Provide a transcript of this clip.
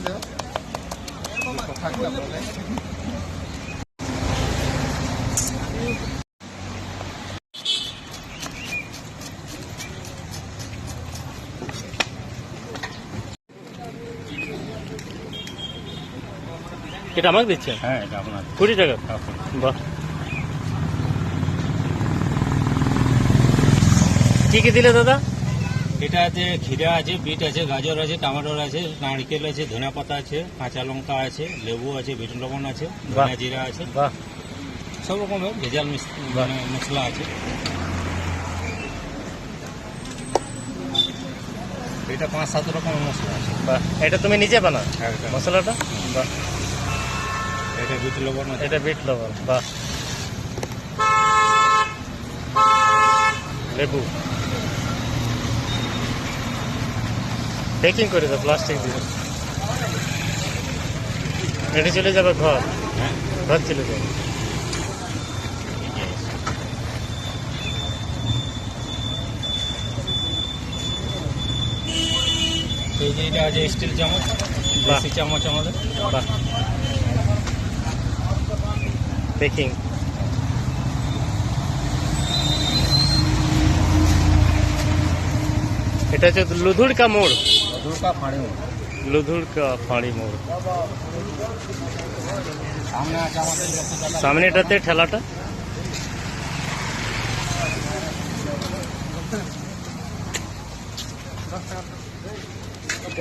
এটা আমাকে দিচ্ছেন? হ্যাঁ, এটা আপনার 20 টাকা। বাহ, কি কি দিলে দাদা? এটা আছে ক্ষীরা আছে, বিট আছে, গাজর আছে, টমেটোর আছে, নারকেল আছে, ধনিয়া পাতা আছে, কাঁচা লঙ্কা আছে, লেবু আছে, বিট লবণ আছে, ধনিয়া জিরা আছে, বাহ, সব রকমের ভেজাল মানে মশলা আছে। এটা 5-7 রকমের মশলা আছে। বাহ, এটা তুমি নিজে বানাও হ্যাঁ, এটা মশলাটা? বাহ, এটা বিট লবণ আছে। এটা বিট লবণ। বাহ, লেবু প্যাকিং করে দাও প্লাস্টিক দিয়ে। এটা চলে যাবে ঘর, হ্যাঁ, ঘর চলে যাবে। এই যে এটা আছে স্টিল চামচ, দেশি চামচ আমাদের। বাহ, প্যাকিং। এটা হচ্ছে লুধুর কা মোড়, দুর্গা ফাঁড়ি লুধুর কা ফাঁড়ি মোড়। সামনে আছে আমাদের রসগোল্লা। সামনে এটাতে ঠেলাটা।